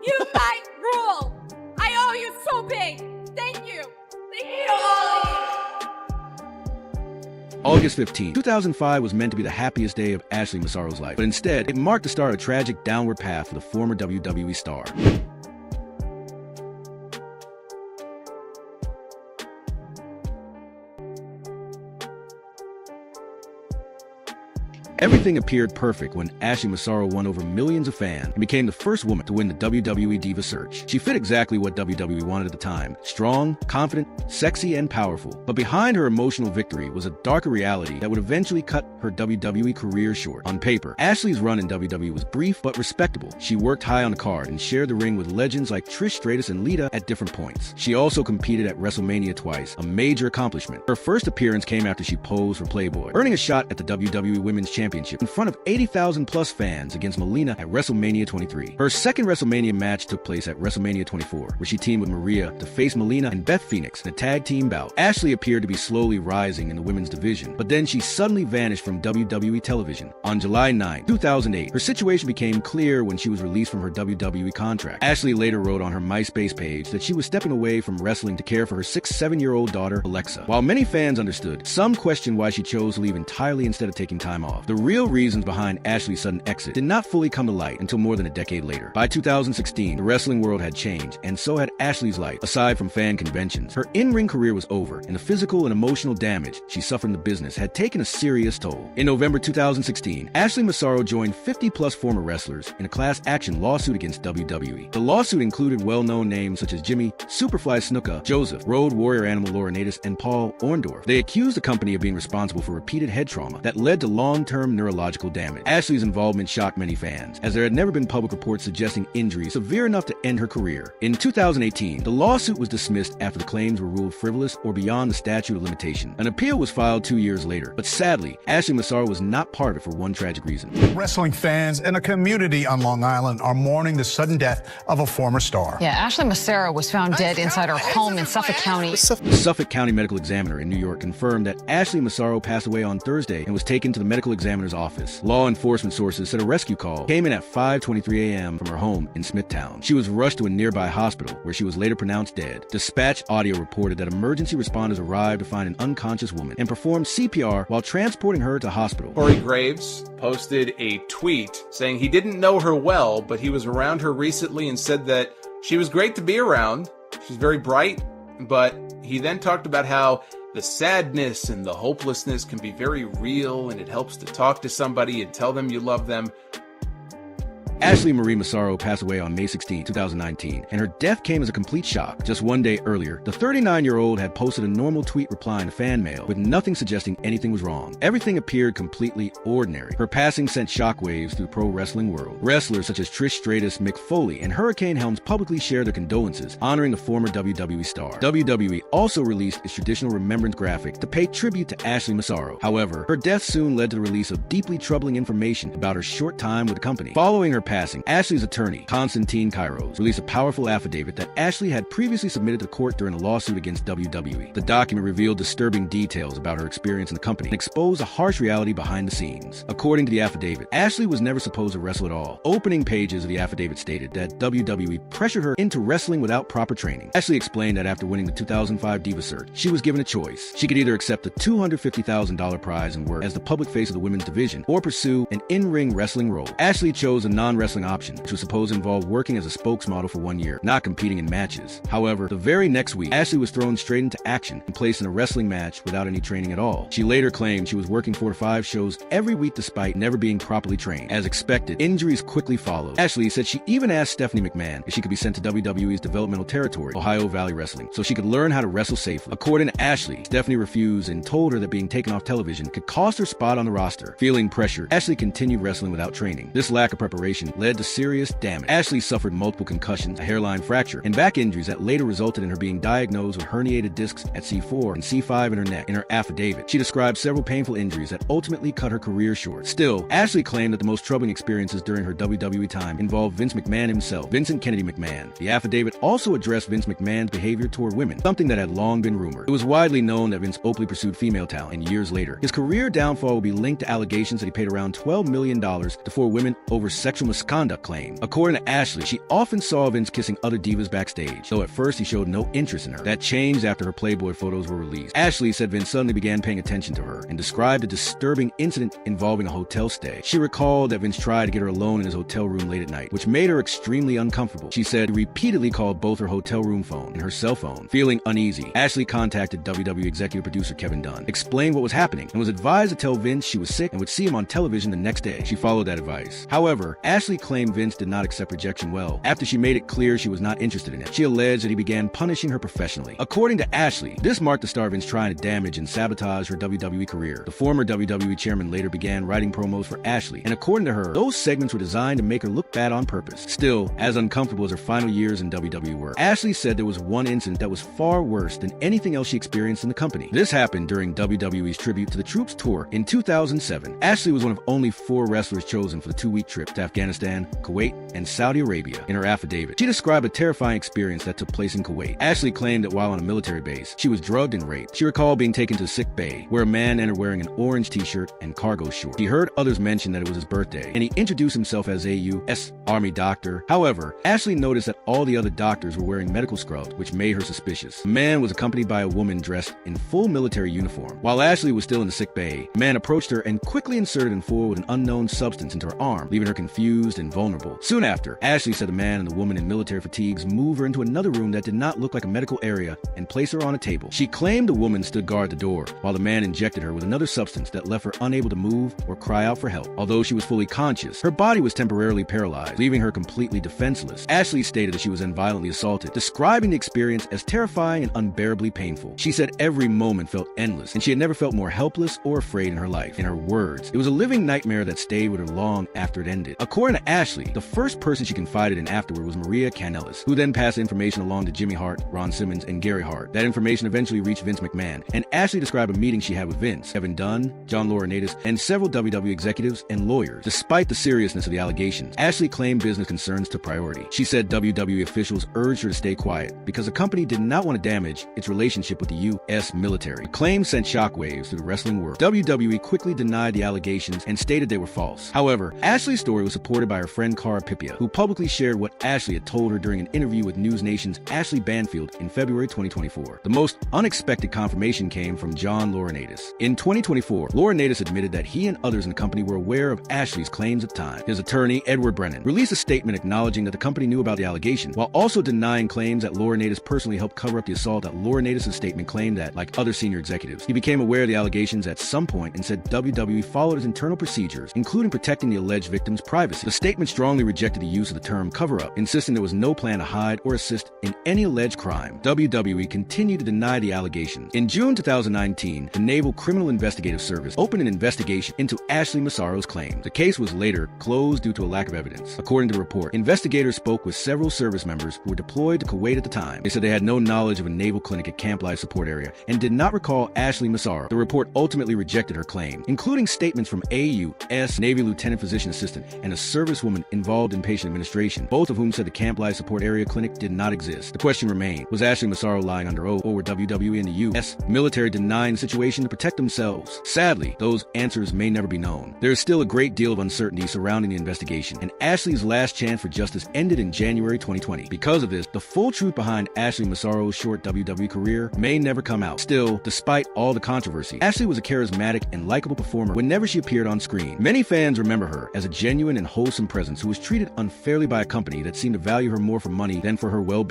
You guys rule. I owe you so big. Thank you. Thank you to all of you. August 15, 2005 was meant to be the happiest day of Ashley Massaro's life, but instead, it marked the start of a tragic downward path for the former WWE star. Everything appeared perfect when Ashley Massaro won over millions of fans and became the first woman to win the WWE Diva search. She fit exactly what WWE wanted at the time: strong, confident, sexy, and powerful. But behind her emotional victory was a darker reality that would eventually cut her WWE career short. On paper, Ashley's run in WWE was brief but respectable. She worked high on the card and shared the ring with legends like Trish Stratus and Lita at different points. She also competed at WrestleMania twice, a major accomplishment. Her first appearance came after she posed for Playboy, earning a shot at the WWE Women's Championship in front of 80,000 plus fans against Melina at WrestleMania 23. Her second WrestleMania match took place at WrestleMania 24, where she teamed with Maria to face Melina and Beth Phoenix in a tag team bout. Ashley appeared to be slowly rising in the women's division, but then she suddenly vanished from WWE television. On July 9, 2008, her situation became clear when she was released from her WWE contract. Ashley later wrote on her MySpace page that she was stepping away from wrestling to care for her 7-year-old daughter, Alexa. While many fans understood, some questioned why she chose to leave entirely instead of taking time off. The real reasons behind Ashley's sudden exit did not fully come to light until more than a decade later. By 2016, the wrestling world had changed, and so had Ashley's life. Aside from fan conventions, her in-ring career was over, and the physical and emotional damage she suffered in the business had taken a serious toll. In November 2016, Ashley Massaro joined 50-plus former wrestlers in a class action lawsuit against WWE. The lawsuit included well-known names such as Jimmy Superfly Snuka, Joseph, Road Warrior Animal Laurinaitis, and Paul Orndorff. They accused the company of being responsible for repeated head trauma that led to long-term neurological damage. Ashley's involvement shocked many fans, as there had never been public reports suggesting injuries severe enough to end her career. In 2018, the lawsuit was dismissed after the claims were ruled frivolous or beyond the statute of limitation. An appeal was filed 2 years later, but sadly, Ashley Massaro was not part of it for one tragic reason. Wrestling fans and a community on Long Island are mourning the sudden death of a former star. Yeah, Ashley Massaro was found dead inside her home in Suffolk County. The Suffolk County Medical Examiner in New York confirmed that Ashley Massaro passed away on Thursday and was taken to the medical examiner's office. Law enforcement sources said a rescue call came in at 5:23 a.m. from her home in Smithtown. She was rushed to a nearby hospital, where she was later pronounced dead. Dispatch audio reported that emergency responders arrived to find an unconscious woman and performed CPR while transporting her to hospital. Corey Graves posted a tweet saying he didn't know her well, but he was around her recently and said that she was great to be around. She's very bright, but he then talked about how the sadness and the hopelessness can be very real, and it helps to talk to somebody and tell them you love them. Ashley Marie Massaro passed away on May 16, 2019, and her death came as a complete shock. Just one day earlier, the 39-year-old had posted a normal tweet replying to fan mail with nothing suggesting anything was wrong. Everything appeared completely ordinary. Her passing sent shockwaves through the pro wrestling world. Wrestlers such as Trish Stratus, Mick Foley, and Hurricane Helms publicly shared their condolences, honoring the former WWE star. WWE also released its traditional remembrance graphic to pay tribute to Ashley Massaro. However, her death soon led to the release of deeply troubling information about her short time with the company. Following her passing, Ashley's attorney, Constantine Kairos, released a powerful affidavit that Ashley had previously submitted to court during a lawsuit against WWE. The document revealed disturbing details about her experience in the company and exposed a harsh reality behind the scenes. According to the affidavit, Ashley was never supposed to wrestle at all. Opening pages of the affidavit stated that WWE pressured her into wrestling without proper training. Ashley explained that after winning the 2005 Diva search, she was given a choice. She could either accept the $250,000 prize and work as the public face of the women's division, or pursue an in-ring wrestling role. Ashley chose a non-wrestling option, which was supposed to involve working as a spokesmodel for 1 year, not competing in matches. However, the very next week, Ashley was thrown straight into action and placed in a wrestling match without any training at all. She later claimed she was working 4 to 5 shows every week despite never being properly trained. As expected, injuries quickly followed. Ashley said she even asked Stephanie McMahon if she could be sent to WWE's developmental territory, Ohio Valley Wrestling, so she could learn how to wrestle safely. According to Ashley, Stephanie refused and told her that being taken off television could cost her spot on the roster. Feeling pressured, Ashley continued wrestling without training. This lack of preparation led to serious damage. Ashley suffered multiple concussions, a hairline fracture, and back injuries that later resulted in her being diagnosed with herniated discs at C4 and C5 in her neck. In her affidavit, she described several painful injuries that ultimately cut her career short. Still, Ashley claimed that the most troubling experiences during her WWE time involved Vince McMahon himself, Vincent Kennedy McMahon. The affidavit also addressed Vince McMahon's behavior toward women, something that had long been rumored. It was widely known that Vince openly pursued female talent, and years later, his career downfall would be linked to allegations that he paid around $12 million to 4 women over sexual misconduct misconduct claim. According to Ashley, she often saw Vince kissing other divas backstage, though at first he showed no interest in her. That changed after her Playboy photos were released. Ashley said Vince suddenly began paying attention to her and described a disturbing incident involving a hotel stay. She recalled that Vince tried to get her alone in his hotel room late at night, which made her extremely uncomfortable. She said he repeatedly called both her hotel room phone and her cell phone. Feeling uneasy, Ashley contacted WWE executive producer Kevin Dunn, explained what was happening, and was advised to tell Vince she was sick and would see him on television the next day. She followed that advice. However, Ashley claimed Vince did not accept rejection well after she made it clear she was not interested in it. She alleged that he began punishing her professionally. According to Ashley, this marked the start of Vince trying to damage and sabotage her WWE career. The former WWE chairman later began writing promos for Ashley, and according to her, those segments were designed to make her look bad on purpose. Still, as uncomfortable as her final years in WWE were, Ashley said there was one incident that was far worse than anything else she experienced in the company. This happened during WWE's Tribute to the Troops tour in 2007. Ashley was one of only 4 wrestlers chosen for the 2-week trip to Afghanistan, Kuwait, and Saudi Arabia. In her affidavit, she described a terrifying experience that took place in Kuwait. Ashley claimed that while on a military base, she was drugged and raped. She recalled being taken to a sick bay, where a man entered wearing an orange t-shirt and cargo shorts. She heard others mention that it was his birthday, and he introduced himself as a U.S. Army doctor. However, Ashley noticed that all the other doctors were wearing medical scrubs, which made her suspicious. The man was accompanied by a woman dressed in full military uniform. While Ashley was still in the sick bay, the man approached her and quickly inserted in full with an unknown substance into her arm, leaving her confused and vulnerable. Soon after, Ashley said the man and the woman in military fatigues moved her into another room that did not look like a medical area and placed her on a table. She claimed the woman stood guard at the door, while the man injected her with another substance that left her unable to move or cry out for help. Although she was fully conscious, her body was temporarily paralyzed, leaving her completely defenseless. Ashley stated that she was then violently assaulted, describing the experience as terrifying and unbearably painful. She said every moment felt endless, and she had never felt more helpless or afraid in her life. In her words, it was a living nightmare that stayed with her long after it ended. According to Ashley, the first person she confided in afterward was Maria Kanellis, who then passed information along to Jimmy Hart, Ron Simmons, and Gary Hart. That information eventually reached Vince McMahon, and Ashley described a meeting she had with Vince, Kevin Dunn, John Laurinaitis, and several WWE executives and lawyers. Despite the seriousness of the allegations, Ashley claimed business concerns took priority. She said WWE officials urged her to stay quiet because the company did not want to damage its relationship with the U.S. military. The claim sent shockwaves through the wrestling world. WWE quickly denied the allegations and stated they were false. However, Ashley's story was supported by her friend Cara Pipia, who publicly shared what Ashley had told her during an interview with News Nation's Ashley Banfield in February 2024. The most unexpected confirmation came from John Laurinaitis. In 2024, Laurinaitis admitted that he and others in the company were aware of Ashley's claims at the time. His attorney, Edward Brennan, released a statement acknowledging that the company knew about the allegation, while also denying claims that Laurinaitis personally helped cover up the assault. That Laurinaitis' statement claimed that, like other senior executives, he became aware of the allegations at some point and said WWE followed its internal procedures, including protecting the alleged victim's privacy. The statement strongly rejected the use of the term cover-up, insisting there was no plan to hide or assist in any alleged crime. WWE continued to deny the allegations. In June 2019, the Naval Criminal Investigative Service opened an investigation into Ashley Massaro's claims. The case was later closed due to a lack of evidence. According to the report, investigators spoke with several service members who were deployed to Kuwait at the time. They said they had no knowledge of a naval clinic at Camp Life Support Area and did not recall Ashley Massaro. The report ultimately rejected her claim, including statements from AUS Navy Lieutenant Physician Assistant and a servicewoman involved in patient administration, both of whom said the Camp Life Support Area clinic did not exist. The question remained, was Ashley Massaro lying under oath, or were WWE and the U.S. military denying the situation to protect themselves? Sadly, those answers may never be known. There is still a great deal of uncertainty surrounding the investigation, and Ashley's last chance for justice ended in January 2020. Because of this, the full truth behind Ashley Massaro's short WWE career may never come out. Still, despite all the controversy, Ashley was a charismatic and likable performer whenever she appeared on screen. Many fans remember her as a genuine and wholesome presence who was treated unfairly by a company that seemed to value her more for money than for her well-being.